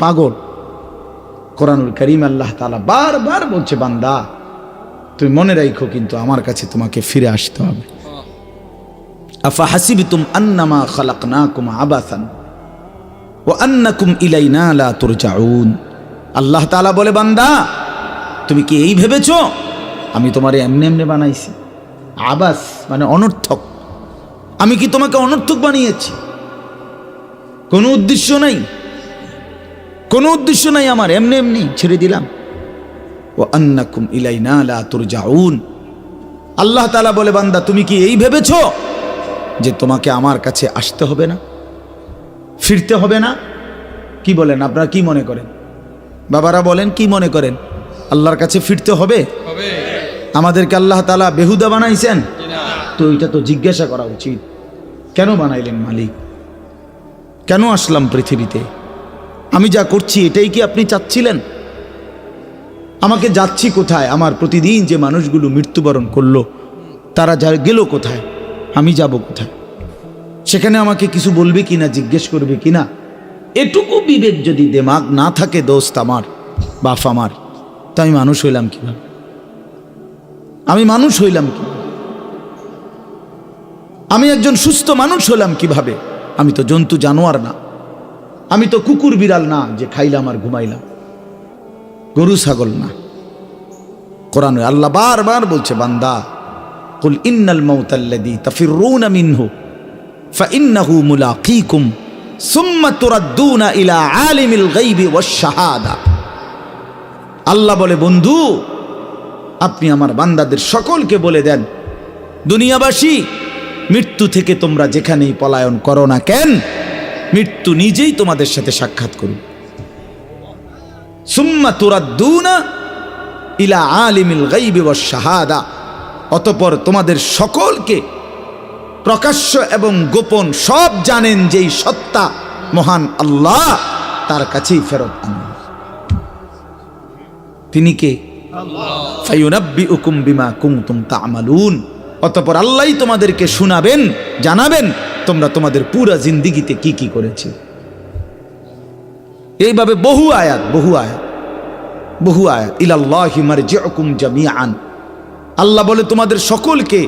পাগল। কোরআনুল কারীম আল্লাহ তাআলা বারবার বলছে, বান্দা তুমি মনে রাখো কিন্তু আমার কাছে তোমাকে ফিরে আসতে হবে। আফা হাসিবতুম আন্নামা খালাকনাকুম আবাসান ওয়া আন্নাকুম ইলাইনা লা তুরজাউন। আল্লাহ তাআলা বলে, বান্দা তুমি কি এই ভেবেছো আমি তোমারে এমনি এমনি বানাইছি? আবাস মানে অনর্থক। আমি কি তোমাকে অনর্থক বানিয়েছি? কোনো উদ্দেশ্য নাই, কোনো উদ্দেশ্য নাই আমার, এমনি এমনি ছেড়ে দিলাম। ওয়া আন্নাকুম ইলাইনা লা তুরজাউন। আল্লাহ তাআলা বলে, বান্দা তুমি কি এই ভেবেছো যে তোমাকে আমার কাছে আসতে হবে না, ফিরতে হবে না? কি বলেন আপনারা, কি মনে করেন? বাবারা বলেন, কি মনে করেন? আল্লাহর কাছে ফিরতে হবে? আমাদেরকে আল্লাহ তাআলা বেহুদা বানাইছেন? তো এটা তো জিজ্ঞাসা করা উচিত, কেন বানাইলেন মালিক? কেন আসলাম পৃথিবীতে? আমি যা করছি এটাই কি আপনি চাচ্ছিলেন? আমাকে যাচ্ছি কোথায়? আমার প্রতিদিন যে মানুষগুলো মৃত্যুবরণ করলো তারা যা গেল কোথায়? আমি যাব কোথায়? সেখানে আমাকে কিছু বলবে কিনা, জিজ্ঞেস করবে কিনা? এটুকু বিবেক যদি দিমাগ না থাকে দোস্ত আমার, বাপ আমার, তো আমি মানুষ হইলাম কিভাবে? আমি মানুষ হইলাম কি? আমি একজন সুস্থ মানুষ হলাম কিভাবে? আমি তো জন্তু জানোয়ার না, আমি তো কুকুর বিড়াল না যে খাইলাম আর ঘুমাইলাম, গরু ছাগল না। কোরআনে আল্লাহ বারবার বলছে, বান্দা কুল ইন্নাল মাউতাল্লাযী তাফিররুনা মিনহু ফাইন্নাহু মুলাকীকুম সুম্মা তুরাদ্দুনা ইলা আলিমিল গায়বি ওয়াশ শাহাদা। আল্লাহ বলে, বন্ধু আপনি আমার বান্দাদের সকলকে বলে দেন, দুনিয়াবাসী মৃত্যু থেকে তোমরা যেখানেই পলায়ন করো না কেন, মৃত্যু নিজেই তোমাদের সাথে সাক্ষাৎ করুন। সুম্মা তুরাদ্দুনা ইলা আলিমিল গায়বি ওয়াশ শাহাদা। অতঃপর তোমাদের সকলকে প্রকাশ্য এবং গোপন সব জানেন যেই সত্তা মহান আল্লাহ, তার কাছেই ফেরত আনবেন। তিনি কে? ফায়ুনাব্বিউকুম বিমা কুনতুম তা'মালুন। অতঃপর আল্লাহই তোমাদেরকে শোনাবেন, জানাবেন তোমরা তোমাদের পুরা জিন্দেগিতে কি কি করেছে। এইভাবে বহু আয়াত ইলাল্লাহি মারজিউকুম জামিআন। আল্লাহ বলে, তোমাদের সকলকে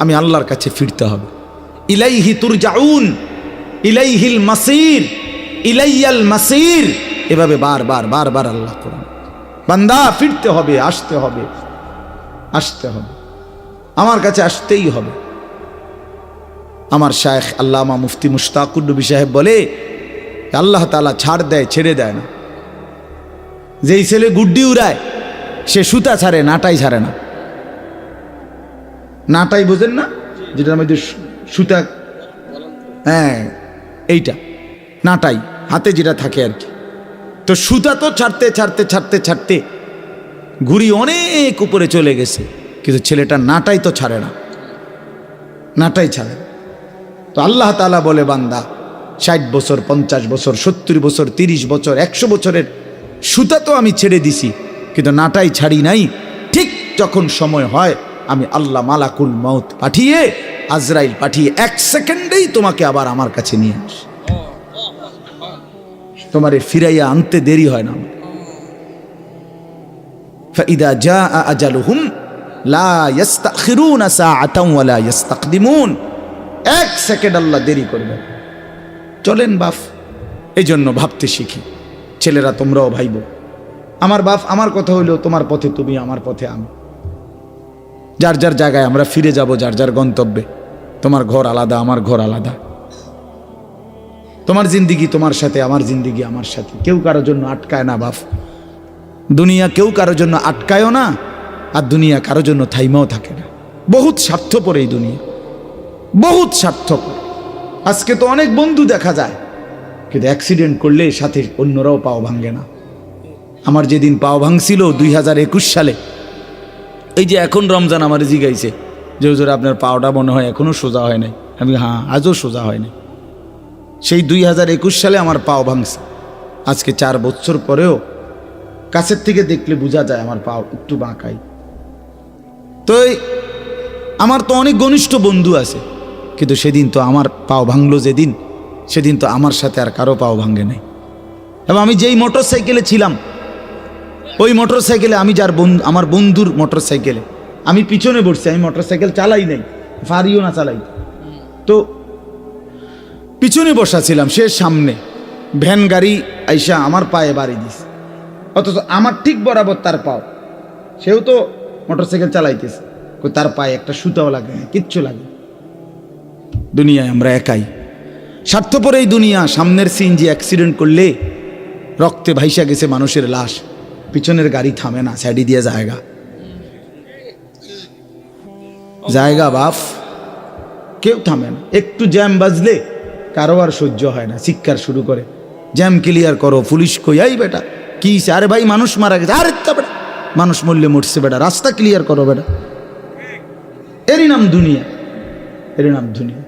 আমি আল্লাহর কাছে ফিরতে হবে। ইলাইহি তুরজাউন, ইলাইহিল মাসির, ইলাইয়াল মাসির। এভাবে বারবার আল্লাহ কোরআন, বান্দা ফিরতে হবে, আসতে হবে, আমার কাছে আসতেই হবে। আমার শায়েখ আল্লামা মুফতি মুশতাকুর নবী সাহেব বলে, আল্লাহ তাআলা ছাড় দেয়, ছেড়ে দেয় না। যেই ছেলে গুড্ডি উড়ায় সে সুতা ছাড়ে, নাটাই ছাড়ে না। নাটাই বোঝেন না, যেটার মধ্যে সুতা, হ্যাঁ এইটা নাটাই, হাতে যেটা থাকে আর কি। তো সুতা তো ছাড়তে ঘুড়ি অনেক উপরে চলে গেছে, কিন্তু ছেলেটা নাটাই তো ছাড়ে না, নাটাই ছাড়ে। তো আল্লাহ তাআলা বলে, বান্দা 60 বছর, 50 বছর, 70 বছর, 30 বছর, 100 বছরের সুতা তো আমি ছেড়ে দিছি, কিন্তু নাটাই ছাড়ি নাই। ঠিক যখন সময় হয় আমি আল্লাহ মালাকুল মউত পাঠিয়ে, আজরাইল পাঠিয়ে 1 সেকেন্ডেই তোমাকে আবার আমার কাছে নিয়ে আসে। তোমারে ফিরাইয়া আনতে দেরি হয় না। ফাইদা জাআ আজালুহুম লা ইস্তাখিরুনা সাআতান ওয়া লা ইস্তাকদিমুন। 1 সেকেন্ড আল্লাহ দেরি করবে। চলেন বাপ, এই জন্য ভাবতে শিখি। ছেলেরা তোমরাও ভাইবো, আমার বাপ আমার কথা হইলো তোমার পথে তুমি, আমার পথে আমি। যার যার জায়গায় আমরা ফিরে যাব, যার যার গন্তব্যে। তোমার ঘর আলাদা, আমার ঘর আলাদা। তোমার জিন্দিগি তোমার সাথে, আমার জিন্দিগি আমার সাথে। কেউ কারোর জন্য আটকায় না বাপ। দুনিয়া কেউ কারোর জন্য আটকায়ও না, আর দুনিয়া কারোর জন্য থাইমাও থাকে না। বহুত স্বার্থপর এই দুনিয়া, বহুত স্বার্থপর। আজকে তো অনেক বন্ধু দেখা যায়, কিন্তু অ্যাক্সিডেন্ট করলে সাথে অন্যরাও পাও ভাঙে না। আমার যেদিন পাও ভাঙছিল 2021 সালে, এই যে এখন রমজান আমার জিগাইছে যে হুজুর আপনার পাওটা মনে হয় এখনো সোজা হয় নাই। আমি হ্যাঁ, আজও সোজা হয় নাই। সেই 2021 সালে আমার পাও ভাঙছে। আজকে 4 বছর পরেও কাছের থেকে দেখলে বোঝা যায় আমার পাও একটু বাঁকাই। তো আমার তো অনেক ঘনিষ্ঠ বন্ধু আছে, কিন্তু সেদিন তো আমার পাও ভাঙলো যেদিন, সেদিন তো আমার সাথে আর কারো পাও ভাঙে নাই। এবং আমি যেই মোটর সাইকেলে ছিলাম ওই মোটর সাইকেলে আমি আমার বন্ধুর মোটর সাইকেলে আমি পিছনে বসছি, আমি মোটর সাইকেল চালাই নাই, পারিও না চালাই, তো পিছনে বসা ছিলাম, সে সামনে, ভ্যান গাড়ি আইসা আমার পায়ে বাড়ি দিস, অথচ আমার ঠিক বরাবর তার পাও, সেও তো মোটর সাইকেল চালাইতেছে, তার পায়ে একটা সুতাও লাগে না, কিচ্ছু লাগে। দুনিয়ায় আমরা একাই, স্বার্থপর এই দুনিয়া। সামনের সিএনজি অ্যাক্সিডেন্ট করলে রক্তে ভাইসা গেছে মানুষের লাশ, পিছনের গাড়ি থামে না, সাইডে দিয়ে জায়গা বাপ, কেউ থামে না। একটু জ্যাম বাজলে কারো আর সহ্য হয় না, চিৎকার শুরু করে, জ্যাম ক্লিয়ার করো, পুলিশ কই, এই বেটা কি, আরে ভাই মানুষ মারা গেছে, আরে তা বেটা মানুষ মরলে মরছে বেটা, রাস্তা ক্লিয়ার করো বেটা। এরই নাম দুনিয়া, এরই নাম দুনিয়া।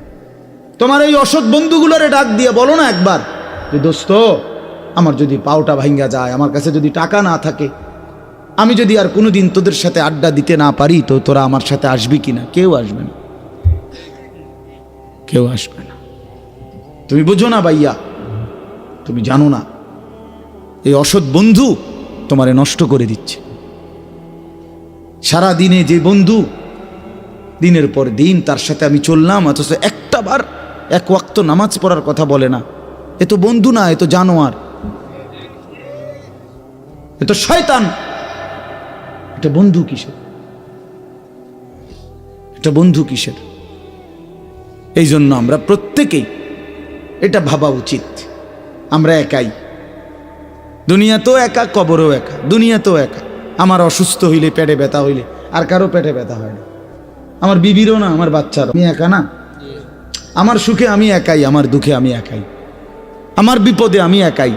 তোমার এই অসৎ বন্ধুগুলোরে ডাক দিয়ে বলো না একবার যে দোস্ত, আমার যদি পাওটা ভাঙ্গা যায়, আমার কাছে যদি টাকা না থাকে, আমি যদি আর কোনোদিন তোদের সাথে আড্ডা দিতে না পারি, তো তোরা আমার সাথে আসবি কিনা? কেউ আসবে না, কেউ আসবে না। তুমি বুঝো না ভাইয়া, তুমি জানো না এই অসৎ বন্ধু তোমারে নষ্ট করে দিচ্ছে। সারা দিনে যে বন্ধু, দিনের পর দিন তার সাথে আমি চললাম, অথচ একটা বার এক ওয়াক্ত নামাজ পড়ার কথা বলে না, এ তো বন্ধু না, এ তো জানোয়ার, এ তো শয়তান। এটা বন্ধু কিসের? এটা বন্ধু কিসের? এই জন্য আমরা প্রত্যেকেই এটা ভাবা উচিত, আমরা একাই, দুনিয়া তো একা, কবরও একা, দুনিয়া তো একা। আমার অসুস্থ হইলে, পেটে ব্যথা হইলে আর কারো পেটে ব্যথা হয় না, আমার বিবিরও না, আমার বাচ্চারও, আমি একা না। আমার সুখে আমি একাই, আমার দুঃখে আমি একাই, আমার বিপদে আমি একাই।